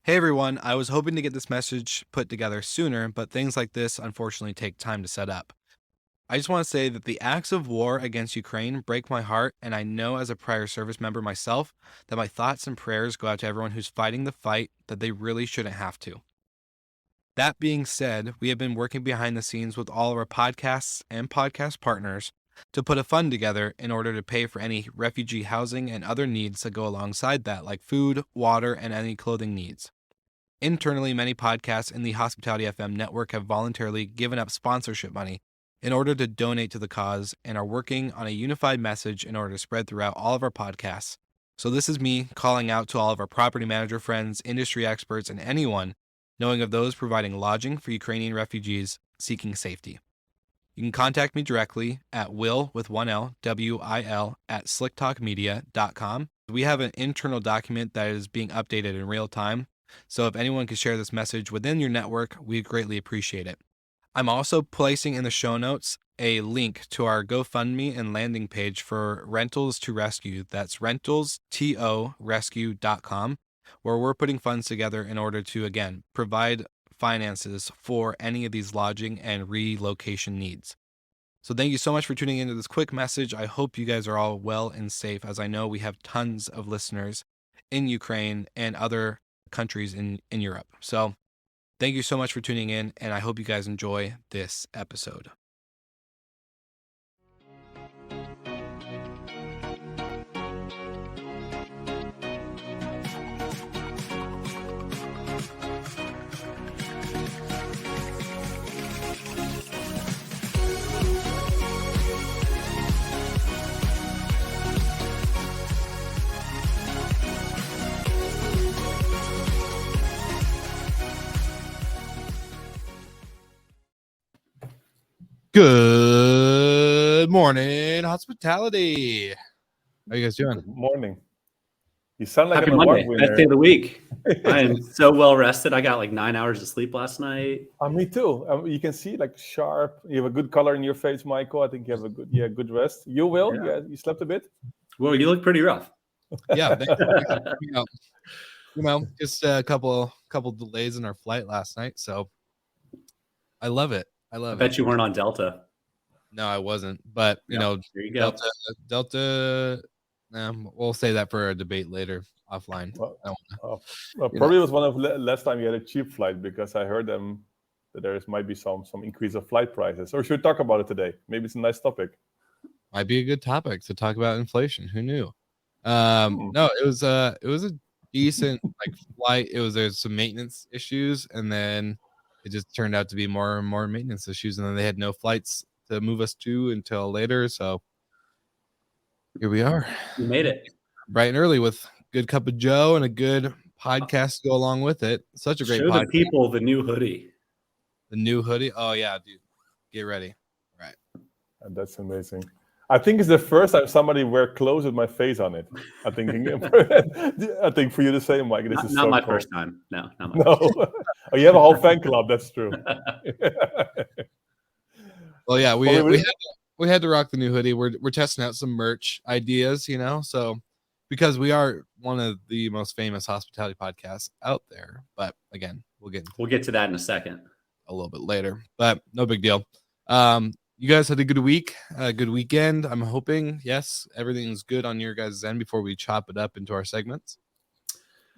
Hey everyone, I was hoping to get this message put together sooner, but things like this unfortunately take time to set up. I just want to say that the acts of war against Ukraine break my heart, and I know as a prior service member myself that my thoughts and prayers go out to everyone who's fighting the fight that they really shouldn't have to. That being said, we have been working behind the scenes with all of our podcasts and podcast partners to put a fund together in order to pay for any refugee housing and other needs that go alongside that, like food, water, and any clothing needs. Internally, many podcasts in the Hospitality FM network have voluntarily given up sponsorship money in order to donate to the cause and are working on a unified message in order to spread throughout all of our podcasts. So this is me calling out to all of our property manager friends, industry experts, and anyone knowing of those providing lodging for Ukrainian refugees seeking safety. You can contact me directly at will with one L, W-I-L, at slicktalkmedia.com. We have an internal document that is being updated in real time. So if anyone could share this message within your network, we'd greatly appreciate it. I'm also placing in the show notes a link to our GoFundMe and landing page for Rentals to Rescue. That's rentalstorescue.com, where we're putting funds together in order to, again, provide finances for any of these lodging and relocation needs. So thank you so much for tuning into this quick message. I hope you guys are all well and safe, as I know we have tons of listeners in Ukraine and other countries in Europe. So thank you so much for tuning in, and I hope you guys enjoy this episode. Good morning, hospitality. How are you guys doing? Good morning. You sound like Happy an Monday, award winner. best day of the week. I am so well rested. I got like 9 hours of sleep last night. Me too. You can see like sharp. You have a good color in your face, Michael. I think you have a good rest. You will? Yeah. You slept a bit? Well, you look pretty rough. Yeah. Just a couple delays in our flight last night, so I love it. I bet you weren't on Delta. No, I wasn't. But you know, there you go. Delta. We'll say that for a debate later offline. Probably was one of last time you had a cheap flight, because I heard that there might be some increase of flight prices. Or should we talk about it today? Maybe it's a nice topic. Might be a good topic to talk about inflation. Who knew? No, it was a decent flight. There's some maintenance issues, and then it just turned out to be more and more maintenance issues, and then they had no flights to move us to until later. So here we are. You made it bright and early with a good cup of Joe and a good podcast to go along with it. Such a great podcast. Show the people the new hoodie. The new hoodie? Oh yeah, dude. Get ready. Right. That's amazing. I think it's the first time somebody wear clothes with my face on it. I think for you the same, Mike. This is not so my cool. First time. No, not my first time. Oh, you have a whole fan club. That's true. Well, yeah, we had to rock the new hoodie. We're testing out some merch ideas, so because we are one of the most famous hospitality podcasts out there. But again, we'll get to that in a second, a little bit later. But no big deal. You guys had a good week, a good weekend. I'm hoping, yes, everything's good on your guys' end before we chop it up into our segments.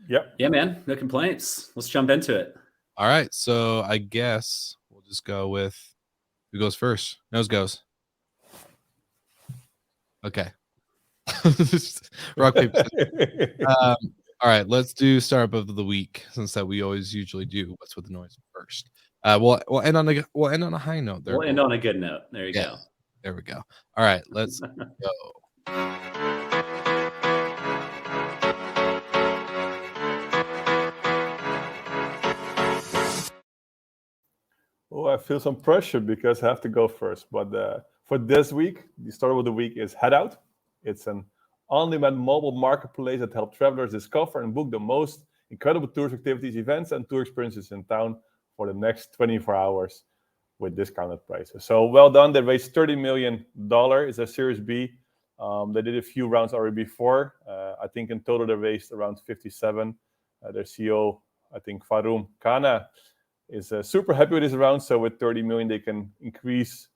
Yep. Yeah, man. No complaints. Let's jump into it. All right. So I guess we'll just go with who goes first. Nose goes. Okay. Rock, paper, scissors. All right. Let's do startup of the week, since that we always usually do what's with the noise first. We'll end on a high note there. We'll end on a good note. There you go. There we go. All right, let's go. Oh, I feel some pressure because I have to go first. But for this week, the startup of the week is Head Out. It's an on-demand mobile marketplace that helps travelers discover and book the most incredible tourist activities, events, and tour experiences in town for the next 24 hours with discounted prices. So well done. They raised $30 million. It's a Series B. They did a few rounds already before. I think in total they raised around 57. Their CEO I think Faroum Kana is super happy with this round. So with 30 million, they can increase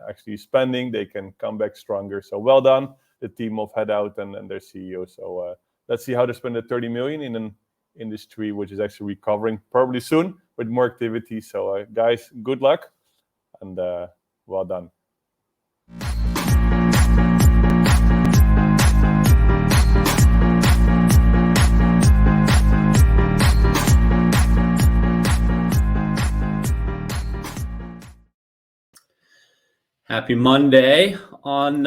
actually spending. They can come back stronger. So well done, the team of Headout and their CEO. So let's see how they spend the 30 million in an industry which is actually recovering probably soon with more activity. So guys, good luck and well done. Happy Monday. On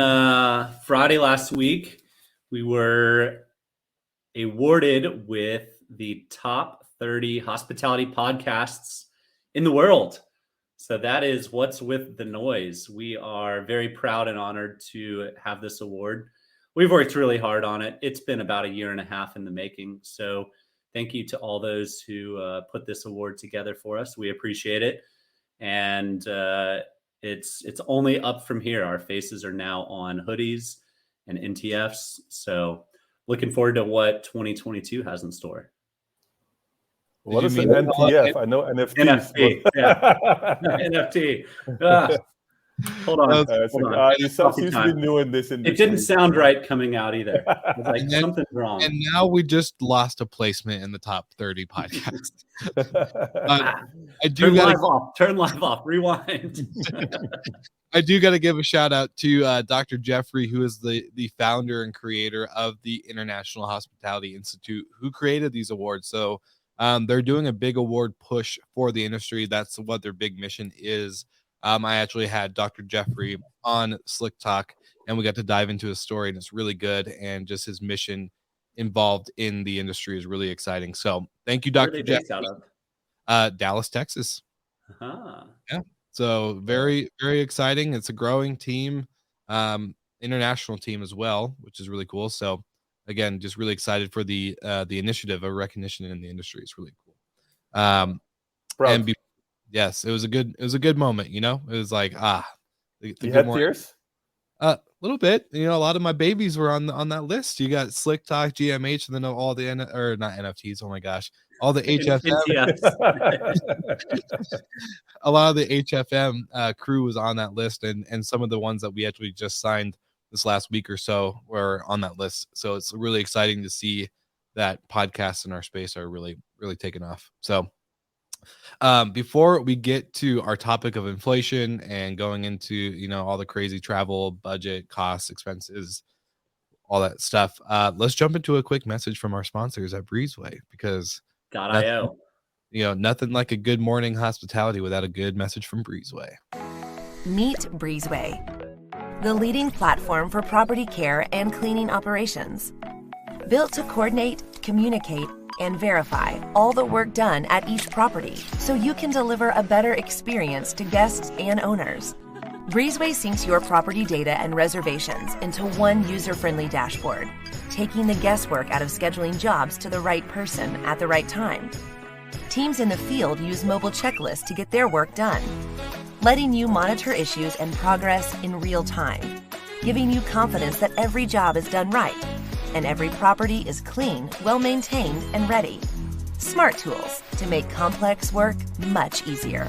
Friday last week, we were awarded with the top 30 hospitality podcasts in the world. So that is What's With the Noise. We are very proud and honored to have this award. We've worked really hard on it. It's been about a year and a half in the making. So thank you to all those who put this award together for us. We appreciate it. And it's only up from here. Our faces are now on hoodies and NTFs. So looking forward to what 2022 has in store. What is an NTF? I know NFTs. NFT, yeah. NFT. Hold on. Hold on. You seem to be new in this industry. It didn't sound right coming out either. It's like something's wrong. And now we just lost a placement in the top 30 podcasts. I do Turn live off. Rewind. I do got to give a shout out to Dr. Jeffrey, who is the founder and creator of the International Hospitality Institute, who created these awards. So they're doing a big award push for the industry. That's what their big mission is. I actually had Dr. Jeffrey on Slick Talk, and we got to dive into his story, and it's really good. And just his mission involved in the industry is really exciting. So thank you, Dr. Jeffrey. Out of? Dallas, Texas. Uh-huh. Yeah. So very, very exciting. It's a growing team, international team as well, which is really cool. So again, just really excited for the initiative of recognition in the industry. It's really cool. Yes, it was a good moment. You know, it was like you had tears. A little bit. You know, a lot of my babies were on that list. You got Slick Talk, GMH, and then all the not NFTs. Oh my gosh, all the HFM. A lot of the HFM crew was on that list, and some of the ones that we actually just signed this last week or so were on that list. So it's really exciting to see that podcasts in our space are really, really taking off. So before we get to our topic of inflation and going into, you know, all the crazy travel, budget, costs, expenses, all that stuff, let's jump into a quick message from our sponsors at Breezeway, because .io. You know, nothing like a good morning hospitality without a good message from Breezeway. Meet Breezeway, the leading platform for property care and cleaning operations. Built to coordinate, communicate, and verify all the work done at each property so you can deliver a better experience to guests and owners. Breezeway syncs your property data and reservations into one user-friendly dashboard, taking the guesswork out of scheduling jobs to the right person at the right time. Teams in the field use mobile checklists to get their work done, letting you monitor issues and progress in real time, giving you confidence that every job is done right and every property is clean, well-maintained, and ready. Smart tools to make complex work much easier.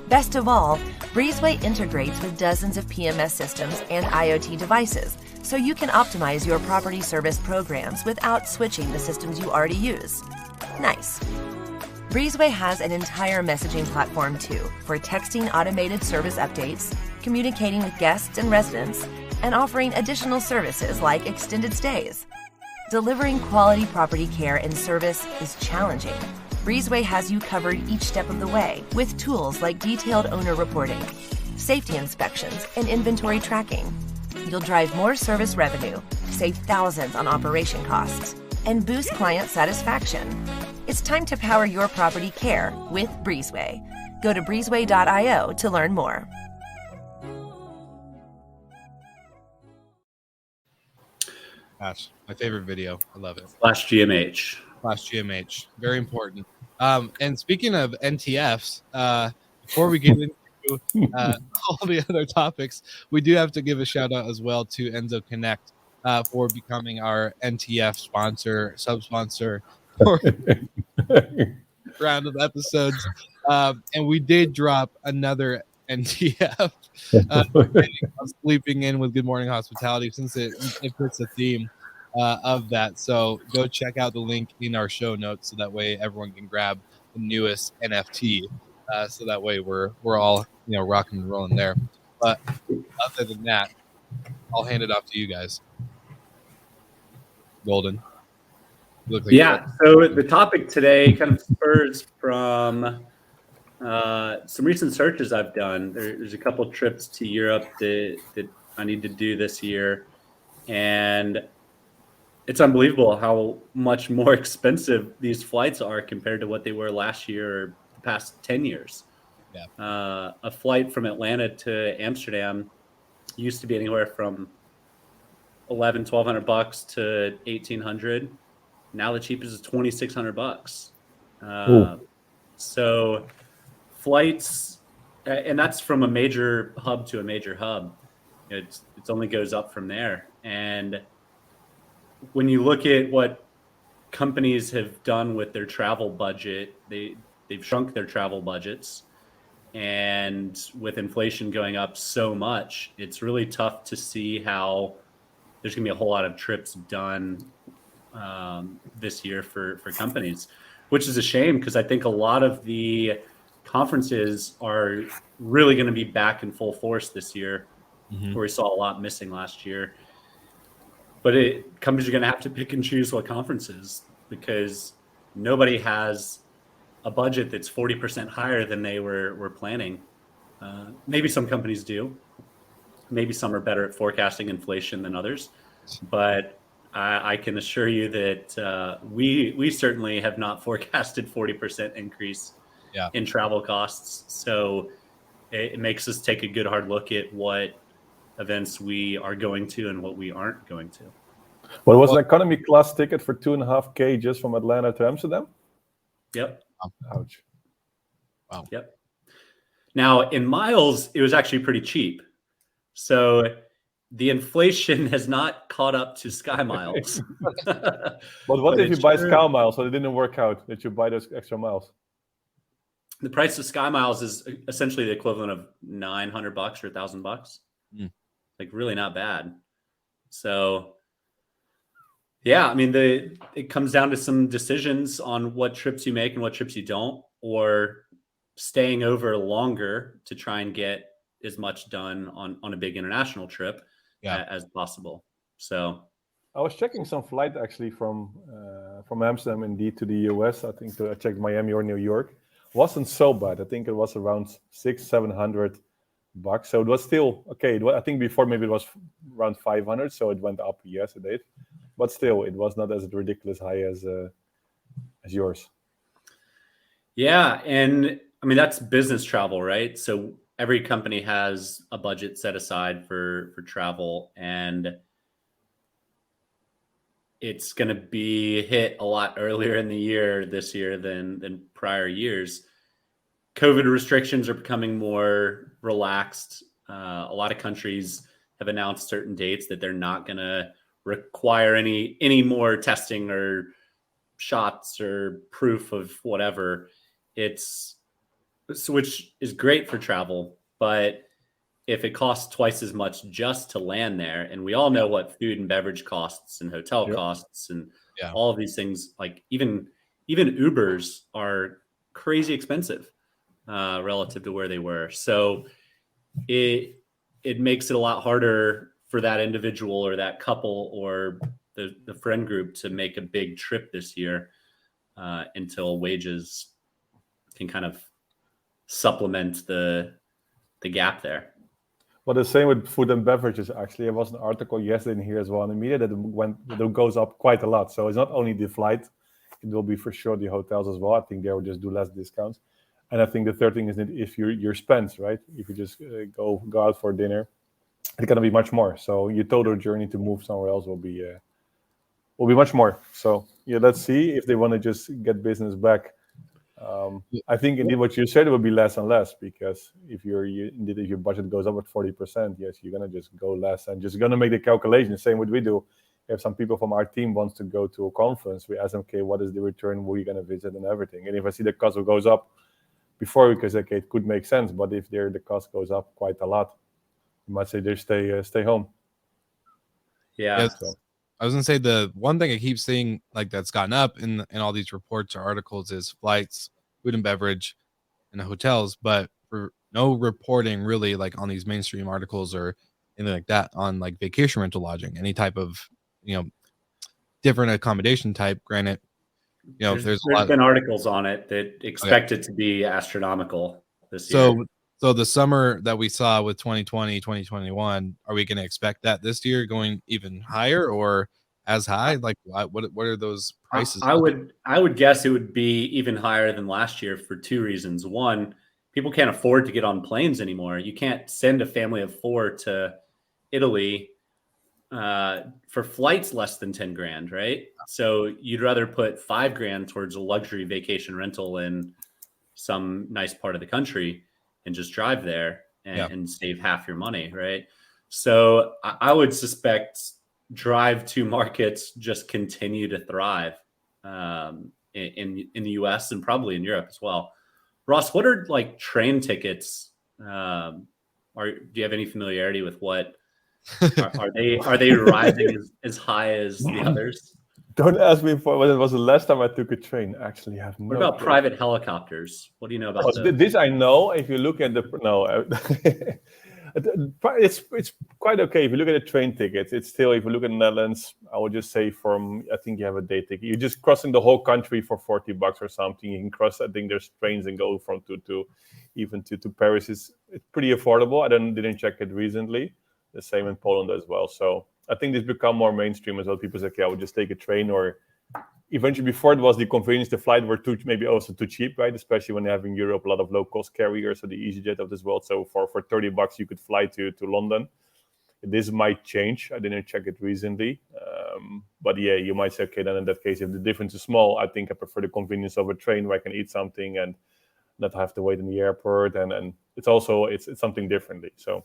Best of all, Breezeway integrates with dozens of PMS systems and IoT devices, so you can optimize your property service programs without switching the systems you already use. Nice. Breezeway has an entire messaging platform too, for texting automated service updates, communicating with guests and residents, and offering additional services like extended stays. Delivering quality property care and service is challenging. Breezeway has you covered each step of the way with tools like detailed owner reporting, safety inspections, and inventory tracking. You'll drive more service revenue, save thousands on operation costs, and boost client satisfaction. It's time to power your property care with Breezeway. Go to breezeway.io to learn more. Gosh, my favorite video. I love it. /GMH. Very important. And speaking of NTFs, before we get into all the other topics, we do have to give a shout out as well to Enzo Connect for becoming our NTF sponsor, sub-sponsor, round of episodes. And we did drop another NTF sleeping in with Good Morning Hospitality, since it fits the theme of that. So go check out the link in our show notes, so that way everyone can grab the newest NFT. So that way we're all rocking and rolling there. But other than that, I'll hand it off to you guys. Golden. You look like So the topic today kind of spurs from some recent searches I've done. There's a couple trips to Europe that I need to do this year, and it's unbelievable how much more expensive these flights are compared to what they were last year or the past 10 years. Yeah. A flight from Atlanta to Amsterdam used to be anywhere from $1,200 to $1,800. Now the cheapest is $2,600. So flights, and that's from a major hub to a major hub. It only goes up from there. And when you look at what companies have done with their travel budget, they've shrunk their travel budgets. And with inflation going up so much, it's really tough to see how there's going to be a whole lot of trips done this year for companies, which is a shame, because I think a lot of the conferences are really going to be back in full force this year, where we saw a lot missing last year. But companies are going to have to pick and choose what conferences, because nobody has a budget that's 40% higher than they were planning. Maybe some companies do. Maybe some are better at forecasting inflation than others. But I can assure you that we certainly have not forecasted 40% increase in travel costs. So it makes us take a good hard look at what events we are going to and what we aren't going to. Well, it was an economy class ticket for $2,500 just from Atlanta to Amsterdam. Yep. Ouch. Wow. Yep. Now in miles, it was actually pretty cheap. So the inflation has not caught up to Sky Miles. But what if you buy Sky Miles, so it didn't work out that you buy those extra miles? The price of Sky Miles is essentially the equivalent of $900 or $1,000. Like, really not bad. So yeah, I mean, it comes down to some decisions on what trips you make and what trips you don't, or staying over longer to try and get as much done on a big international trip as possible. So I was checking some flight actually from Amsterdam indeed to the US. I think I checked Miami or New York. Wasn't so bad. I think it was around $600-700. So it was still okay. I think before maybe it was around 500, so it went up. Yes, it did, but still, it was not as ridiculous high as yours. Yeah, and I mean, that's business travel, right? So every company has a budget set aside for travel, and it's going to be hit a lot earlier in the year this year than prior years. COVID restrictions are becoming more relaxed. A lot of countries have announced certain dates that they're not going to require any more testing or shots or proof of whatever. Which is great for travel, but if it costs twice as much just to land there, and we all know what food and beverage costs and hotel costs and all of these things, like even Ubers are crazy expensive relative to where they were. So it makes it a lot harder for that individual or that couple or the friend group to make a big trip this year until wages can kind of supplement the gap there. Well, the same with food and beverages. Actually, there was an article yesterday in here as well in the media that goes up quite a lot. So it's not only the flight; it will be for sure the hotels as well. I think they will just do less discounts. And I think the third thing is that if your spends, right? If you just go out for dinner, it's gonna be much more. So your total journey to move somewhere else will be much more. So yeah, let's see if they want to just get business back. I think indeed what you said, it will be less and less, because if your budget goes up at 40%, yes, you're gonna just go less and just gonna make the calculation. Same what we do. if some people from our team wants to go to a conference, we ask them, okay, what is the return? Who are you going to visit and everything? And if I see the cost goes up before, because okay, it could make sense, but if the cost goes up quite a lot, you might say just stay home. Yeah. Yes. So. I was gonna say the one thing I keep seeing like that's gotten up in all these reports or articles is flights, food and beverage, and hotels, but for no reporting really like on these mainstream articles or anything like that on like vacation rental lodging, any type of different accommodation type. Granted, there's a lot. been articles on it that expect it to be astronomical this year. So the summer that we saw with 2020, 2021, are we going to expect that this year going even higher or as high? Like what are those prices? I would guess it would be even higher than last year for two reasons. One, people can't afford to get on planes anymore. You can't send a family of 4 to Italy for flights less than 10 grand, right? So you'd rather put 5 grand towards a luxury vacation rental in some nice part of the country and just drive there and save half your money, right? So I would suspect drive-to markets just continue to thrive in the US and probably in Europe as well. Ross, what are like train tickets? Do you have any familiarity with what are they rising as high as the others? Don't ask me for when it was the last time I took a train. Actually, I have no. What about private helicopters? What do you know about those? This? I know. If you look at it's quite okay. If you look at the train tickets, it's still. If you look at the Netherlands, I would just say I think you have a day ticket. You're just crossing the whole country for $40 or something. You can cross. I think there's trains and go from to Paris. It's pretty affordable. I didn't check it recently. The same in Poland as well. So I think this become more mainstream as well. People say, okay, I would just take a train, or eventually before it was the convenience, the flight were maybe also too cheap, right? Especially when you have in Europe a lot of low cost carriers, so the EasyJet of this world. So for $30 you could fly to London. This might change. I didn't check it recently. But yeah, you might say, okay, then in that case, if the difference is small, I think I prefer the convenience of a train where I can eat something and not have to wait in the airport. And it's also it's something differently. So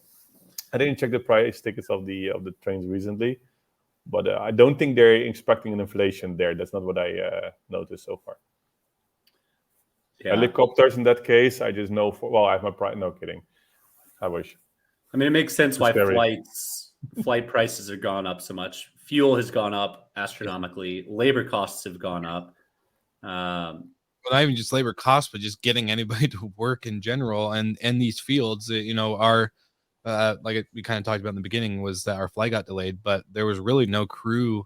I didn't check the price tickets of the trains recently, but I don't think they're expecting an inflation there. That's not what I noticed so far. Yeah. Helicopters in that case, I just know I have my price. No kidding. I wish. I mean, it makes sense why flight prices have gone up so much. Fuel has gone up astronomically. Labor costs have gone up. Well, not even just labor costs, but just getting anybody to work in general. And these fields, are like we kind of talked about in the beginning, was that our flight got delayed, but there was really no crew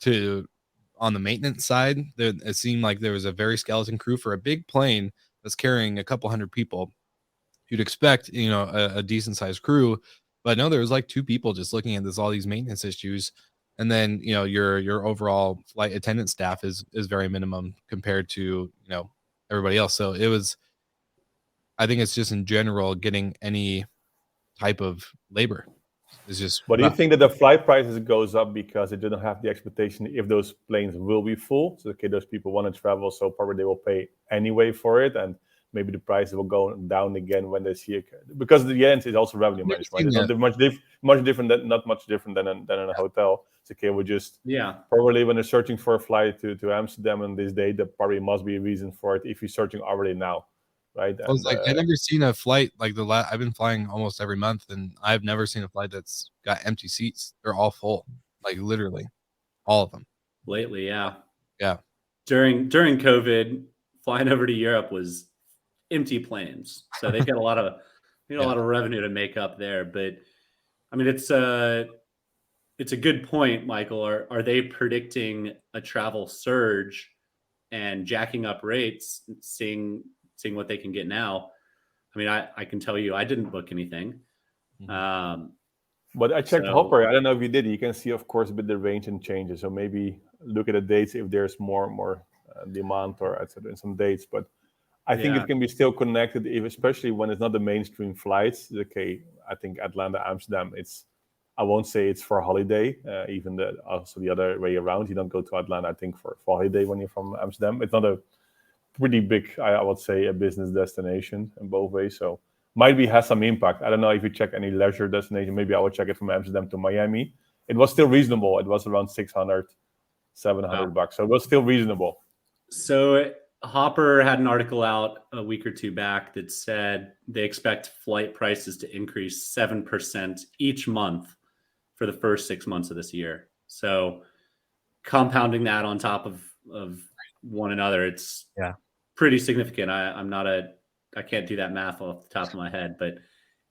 on the maintenance side. It seemed like there was a very skeleton crew for a big plane that's carrying a couple hundred people. You'd expect, a decent sized crew, but no, there was like 2 people just looking at all these maintenance issues. And then, your overall flight attendant staff is very minimum compared to, everybody else. So I think it's just in general getting any type of labor is just. But do you think that the flight prices goes up because they didn't have the expectation if those planes will be full? So okay, those people want to travel, so probably they will pay anyway for it, and maybe the prices will go down again when they see it, because the end is also revenue management. It's not much different than in a hotel. It's okay, we just probably when they're searching for a flight to Amsterdam on this day, there probably must be a reason for it if you're searching already now. Right. I've never seen a flight like I've been flying almost every month, and I've never seen a flight that's got empty seats. They're all full, like literally all of them. Lately, yeah. During COVID, flying over to Europe was empty planes, so they've got a lot of revenue to make up there. But I mean, it's a good point, Michael. Are they predicting a travel surge and jacking up rates, seeing what they can get now? I mean, I can tell you, I didn't book anything. But I checked Hopper. I don't know if you did. You can see, of course, a bit the range and changes. So maybe look at the dates if there's more demand or etc. in some dates. But I think it can be still connected, especially when it's not the mainstream flights. Okay, I think Atlanta, Amsterdam. I won't say it's for a holiday. Even also the other way around. You don't go to Atlanta, I think, for holiday when you're from Amsterdam. It's not a pretty big, I would say, a business destination in both ways. So might be has some impact. I don't know if you check any leisure destination. Maybe I would check it from Amsterdam to Miami. it was still reasonable. It was around 600, 700 bucks. So it was still reasonable. So Hopper had an article out a week or two back that said they expect flight prices to increase 7% each month for the first 6 months of this year. So compounding that on top of one another, it's pretty significant. I can't do that math off the top of my head, but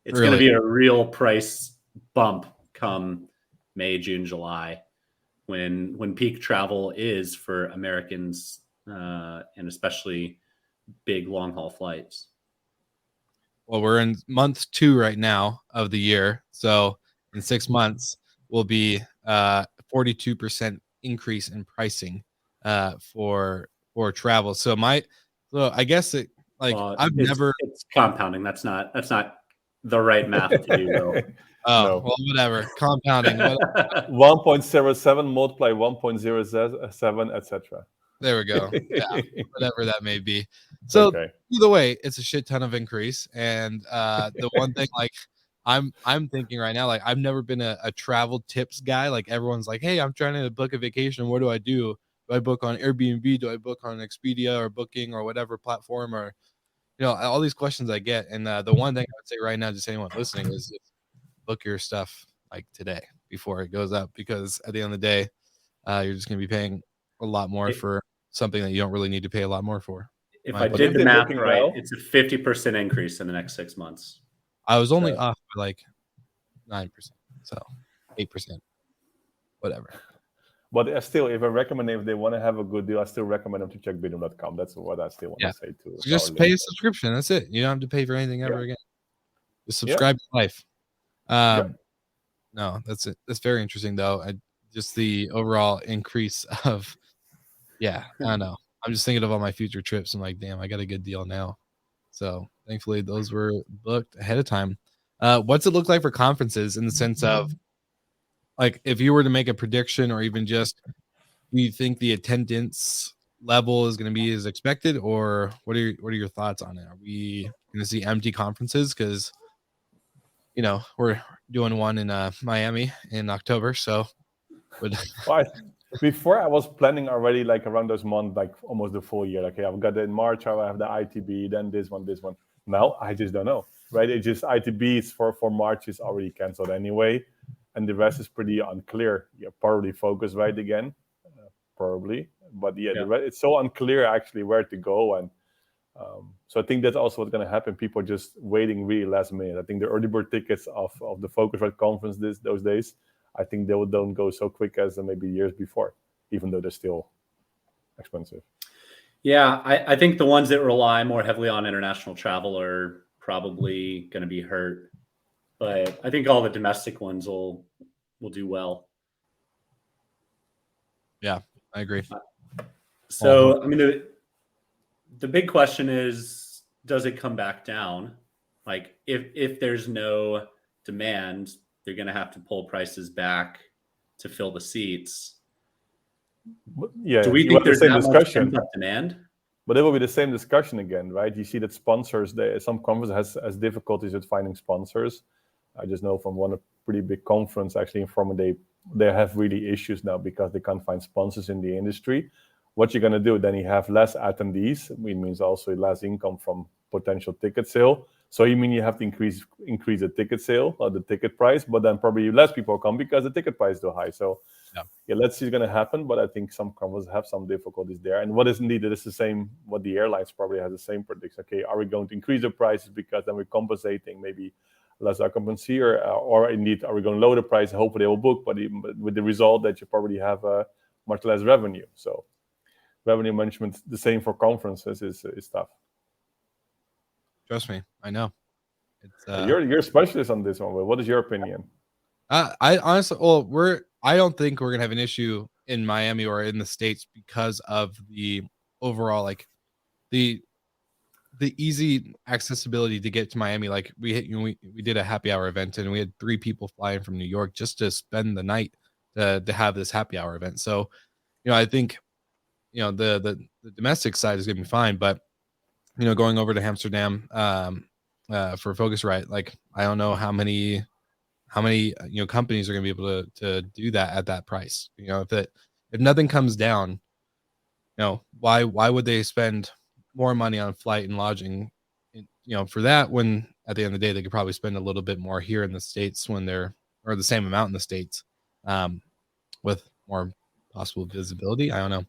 it's going to be a real price bump come May, June, July, when peak travel is for Americans, and especially big long haul flights. Well, we're in month 2 right now of the year, so in 6 months will be 42% increase in pricing for travel. So I guess it it's compounding. That's not the right math to do though. Well, whatever. Compounding. 1.07 multiply 1.07, etc. There we go. Yeah, whatever that may be. So either way, it's a shit ton of increase. And the one thing, like, I'm thinking right now, like, I've never been a travel tips guy. Like, everyone's like, hey, I'm trying to book a vacation. What do I do? Do I book on Airbnb? Do I book on Expedia or Booking or whatever platform? Or, all these questions I get. And the one thing I would say right now, just anyone listening, is just book your stuff like today before it goes up, because at the end of the day, you're just going to be paying a lot more for something that you don't really need to pay a lot more for. If I did the math right, it's a 50% increase in the next 6 months. I was only off by like 9%, so 8%, whatever. But still, if I recommend, if they want to have a good deal, I still recommend them to check Bidum.com. That's what I still want to say too. So just pay a subscription. That's it. You don't have to pay for anything ever again. Just subscribe to life. No, that's it. That's very interesting though. Just the overall increase of, I don't know. I'm just thinking of all my future trips. I'm like, damn, I got a good deal now. So thankfully those were booked ahead of time. What's it look like for conferences in the sense of, like, if you were to make a prediction, or even just, do you think the attendance level is going to be as expected, or what are your thoughts on it? Are we going to see empty conferences? Because, we're doing one in Miami in October. So before I was planning already, like around those months, like almost the full year. Like, I've got it in March, I have the ITB, then this one. Now I just don't know, right? It just ITBs for March is already canceled anyway, and the rest is pretty unclear. Probably Focus right again, probably, but it's so unclear actually where to go, and so I think that's also what's going to happen. People are just waiting really last minute. I think the early bird tickets of the Focusrite conference those days, I think they don't go so quick as maybe years before, even though they're still expensive. Yeah, I think the ones that rely more heavily on international travel are probably going to be hurt, but I think all the domestic ones will do well. Yeah, I agree. So, I mean, the big question is, does it come back down? Like, if there's no demand, they're going to have to pull prices back to fill the seats. Yeah. Do we think there's that much pent-up demand? But it will be the same discussion again, right? You see that sponsors, some conference has difficulties with finding sponsors. I just know from one pretty big conference, actually in Forma, they have really issues now because they can't find sponsors in the industry. What you're going to do, then you have less attendees. It means also less income from potential ticket sale. So you have to increase the ticket sale or the ticket price, but then probably less people come because the ticket price is too high. So let's see what's going to happen. But I think some conferences have some difficulties there. And what is needed is the same, what the airlines probably have the same prediction. Okay, are we going to increase the prices because then we're compensating maybe less occupancy, or indeed are we going to lower the price? Hopefully they will book, but with the result that you probably have much less revenue. So revenue management, the same for conferences, is tough. Trust me, I know. You're a specialist on this one. What is your opinion? I honestly, I don't think we're gonna have an issue in Miami or in the States because of the overall, like, the easy accessibility to get to Miami. Like, we did a happy hour event, and we had 3 people flying from New York just to spend the night to have this happy hour event. So, I think, the domestic side is gonna be fine, but going over to Amsterdam for Focusrite, like, I don't know how many how many companies are going to be able to do that at that price? If nothing comes down, why would they spend more money on flight and lodging, for that, when at the end of the day they could probably spend a little bit more here in the States or the same amount in the States, with more possible visibility. I don't know,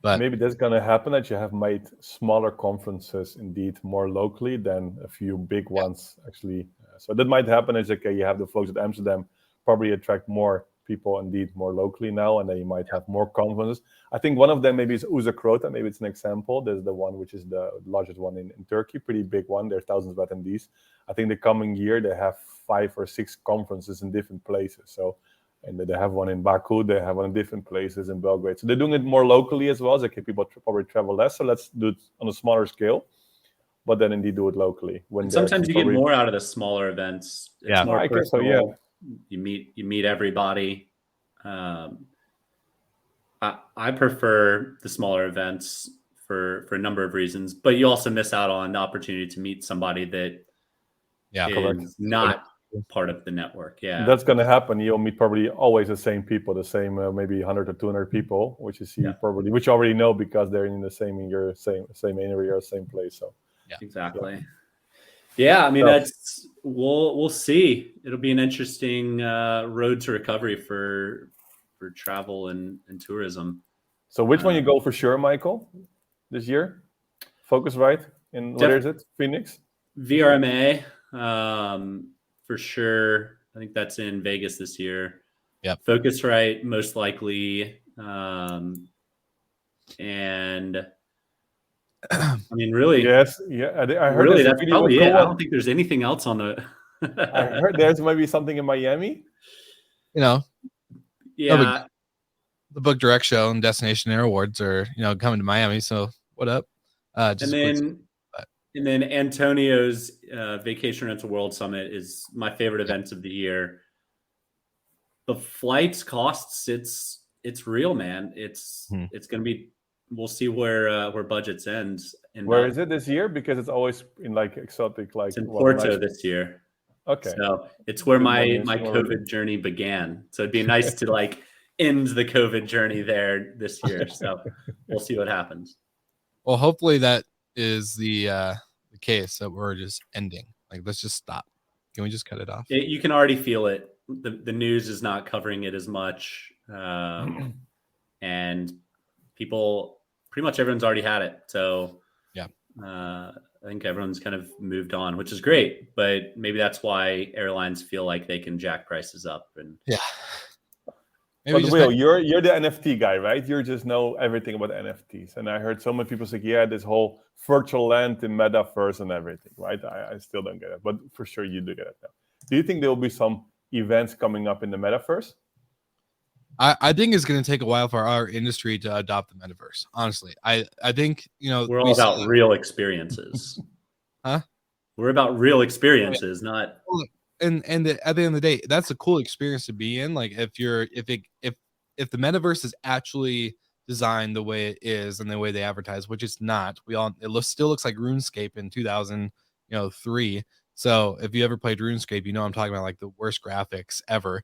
but Maybe that's going to happen, that you have made smaller conferences indeed more locally than a few big ones actually. So that might happen. Is okay, you have the folks at Amsterdam probably attract more people indeed more locally now, and then you might have more conferences. I think one of them maybe is Uzakroта. Maybe it's an example. There's the one which is the largest one in Turkey, pretty big one. There's thousands of attendees. I think the coming year they have 5 or 6 conferences in different places. So, and they have one in Baku, they have one in different places in Belgrade. So they're doing it more locally as well. So people probably travel less. So let's do it on a smaller scale, but then indeed do it locally. And sometimes you get more out of the smaller events. It's more I guess so, personal. yeah. You meet everybody. I prefer the smaller events for a number of reasons, but you also miss out on the opportunity to meet somebody that is not part of the network. Yeah, that's going to happen. You'll meet probably always the same people, the same maybe 100 or 200 people, which you see probably, which you already know because they're in your same area or same place. So exactly. Yeah, I mean we'll see. It'll be an interesting road to recovery for travel and tourism. So which one you go for sure, Michael, this year? Focusrite in where is it? Phoenix? VRMA, for sure. I think that's in Vegas this year. Yep. Focusrite most likely, and I mean, really, yes, yeah. I heard really that's probably it. Cool. I don't think there's anything else on the. I heard there's maybe something in Miami. Yeah. The Book Direct Show and Destination Air Awards are coming to Miami. So what up? And then Antonio's Vacation Rental World Summit is my favorite event of the year. The flights costs, it's real, man. It's going to be. We'll see where budgets end. Where is it this year? Because it's always in like exotic, like it's in Porto this year. Okay, so it's where my COVID journey began. So it'd be nice to like end the COVID journey there this year. So we'll see what happens. Well, hopefully that is the case, that we're just ending. Like, let's just stop. Can we just cut it off? You can already feel it. The news is not covering it as much, and people. Pretty much everyone's already had it. So I think everyone's kind of moved on, which is great, but maybe that's why airlines feel like they can jack prices up. And But Will, you're the NFT guy, right? You just know everything about NFTs. And I heard so many people say, this whole virtual land in metaverse and everything, right? I still don't get it, but for sure you do get it now. Do you think there will be some events coming up in the metaverse? I think it's going to take a while for our industry to adopt the metaverse. Honestly, I think we're all about real experiences. Huh? We're about real experiences, not. And at the end of the day, that's a cool experience to be in. Like if the metaverse is actually designed the way it is and the way they advertise, which it's not. Still looks like RuneScape in 2003. So if you ever played RuneScape, I'm talking about like the worst graphics ever.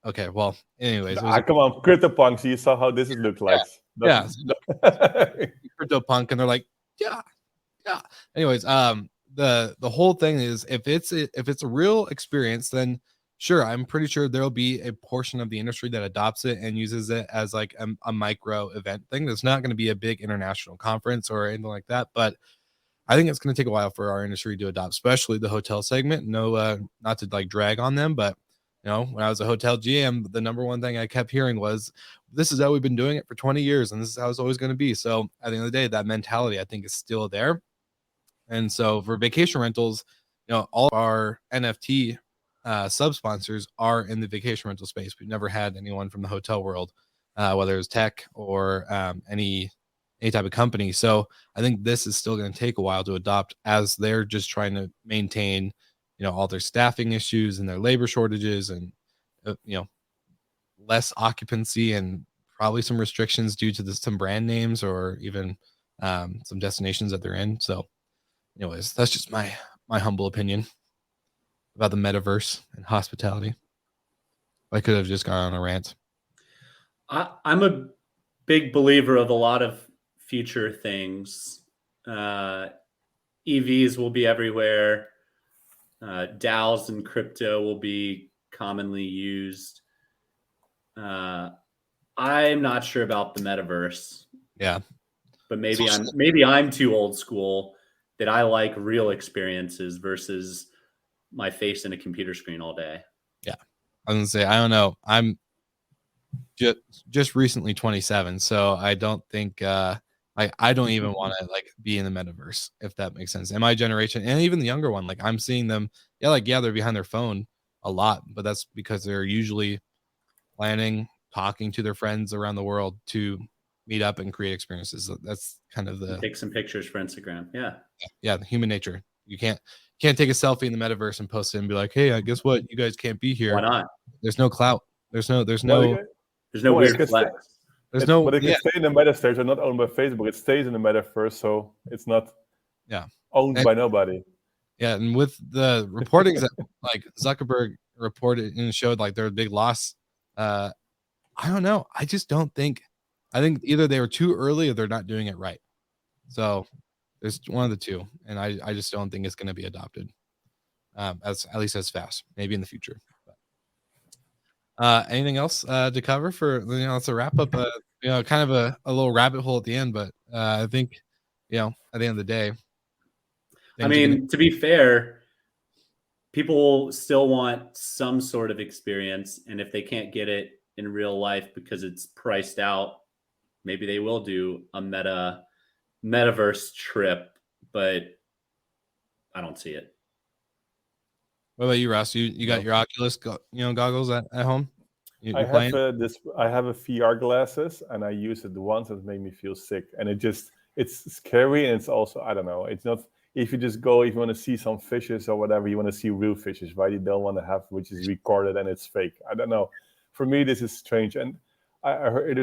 Okay, well, anyways. Come on, CryptoPunks, you saw how this looked like. CryptoPunk, and they're like, yeah. Anyways, the whole thing is if it's a real experience, then sure, I'm pretty sure there'll be a portion of the industry that adopts it and uses it as like a micro event thing. There's not going to be a big international conference or anything like that, but I think it's going to take a while for our industry to adopt, especially the hotel segment. No, not to like drag on them, but when I was a hotel GM, the number one thing I kept hearing was, this is how we've been doing it for 20 years, and this is how it's always going to be. So at the end of the day, that mentality, I think, is still there. And so for vacation rentals, all of our NFT sub-sponsors are in the vacation rental space. We've never had anyone from the hotel world, whether it's tech or any type of company. So I think this is still going to take a while to adopt, as they're just trying to maintain all their staffing issues and their labor shortages and, less occupancy and probably some restrictions due to some brand names or even some destinations that they're in. So anyways, that's just my humble opinion. about the metaverse and hospitality. I could have just gone on a rant. I'm a big believer of a lot of future things. EVs will be everywhere. DAOs and crypto will be commonly used. I'm not sure about the metaverse. Yeah. But maybe I'm too old school that I like real experiences versus my face in a computer screen all day. Yeah. I was gonna say, I don't know. I'm just recently 27, so I don't think I don't even want to like be in the metaverse, if that makes sense. And my generation, and even the younger one, like I'm seeing them, they're behind their phone a lot, but that's because they're usually planning, talking to their friends around the world to meet up and create experiences. So that's kind of the take some pictures for Instagram. Yeah, the human nature. You can't take a selfie in the metaverse and post it and be like, hey, I guess what, you guys can't be here. Why not? There's no clout. There's no weird flex. But it can stay in the metaverse. They're not owned by Facebook. It stays in the metaverse, so it's not owned by nobody. Yeah, and with the reportings that like Zuckerberg reported and showed like their big loss, I don't know. I just don't think. I think either they were too early or they're not doing it right. So there's one of the two, and I just don't think it's going to be adopted, as at least as fast. Maybe in the future. Anything else to cover for it's a wrap up? Kind of a little rabbit hole at the end, but I think at the end of the day, I mean, to be fair, people still want some sort of experience, and if they can't get it in real life because it's priced out, maybe they will do a metaverse trip, but I don't see it. What about you, Ross? You got your Oculus goggles at home? I have a VR glasses, and I used it once. It made me feel sick, and it's scary, and it's also, I don't know, it's not. If you want to see some fishes or whatever, you want to see real fishes, right? You don't want to have which is recorded and it's fake. I don't know. For me, this is strange. And I heard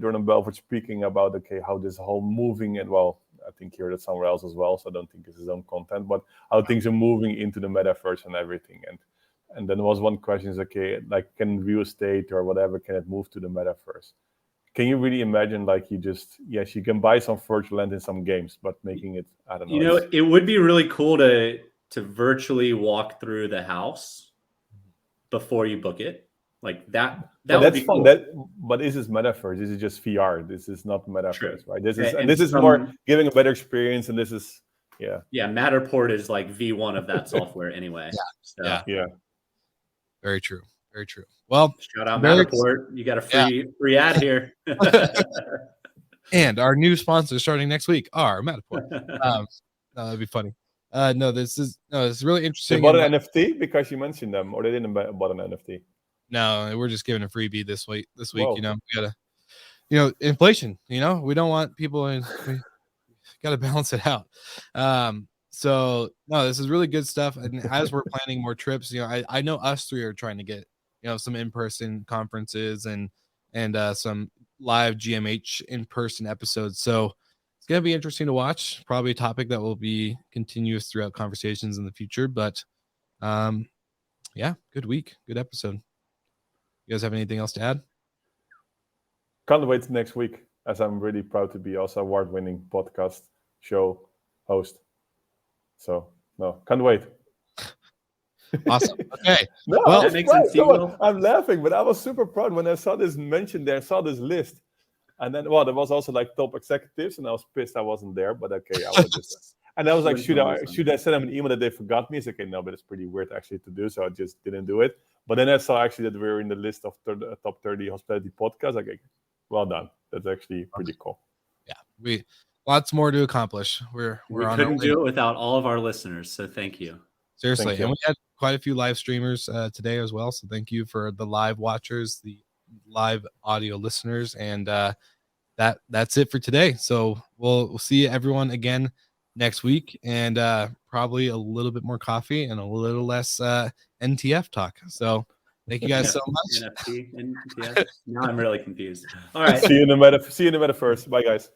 Jordan Belfort speaking about how this whole moving, and well, I think he heard it somewhere else as well, so I don't think it's his own content, but how things are moving into the metaverse and everything. And then there was one question is, like, can real estate or whatever, can it move to the metaverse? Can you really imagine, like, you can buy some virtual land in some games, but making it, I don't know. It would be really cool to virtually walk through the house before you book it. Like that would be fun. Cool. But this is metaverse. This is just VR. This is not metaverse, right? This is more giving a better experience, and this is Matterport is like V1 of that software anyway. Yeah. Very true. Very true. Well, shout out Matterport. You got a free ad here. And our new sponsor starting next week are Matterport. That'd be funny. It's really interesting. They bought an NFT because you mentioned them, or they didn't buy an NFT? No, we're just giving a freebie this week. Whoa. We gotta, inflation. We don't want people in. We gotta balance it out. So no, this is really good stuff. And as we're planning more trips, I know us three are trying to get some in-person conferences and some live GMH in-person episodes. So it's gonna be interesting to watch. Probably a topic that will be continuous throughout conversations in the future. But good week, good episode. You guys have anything else to add? Can't wait next week, as I'm really proud to be also award-winning podcast show host. So no, can't wait. Awesome. Okay. No, well, that makes sense. I'm laughing, but I was super proud when I saw this mentioned there, saw this list. And then, there was also like top executives, and I was pissed I wasn't there, but okay, I was just. And I was like, should I send them an email that they forgot me? It's okay, no, but it's pretty weird actually to do, so I just didn't do it. But then I saw actually that we were in the list of top 30 hospitality podcasts. Okay, well done. That's actually pretty cool. Yeah, we lots more to accomplish. We couldn't do it without all of our listeners, so thank you. Seriously, thank you. And we had quite a few live streamers today as well. So thank you for the live watchers, the live audio listeners, and that's it for today. So we'll see everyone again next week, and probably a little bit more coffee and a little less NTF talk. So thank you guys so much. NFT, NTF. Now I'm really confused. All right. See you in the metaverse. Bye, guys.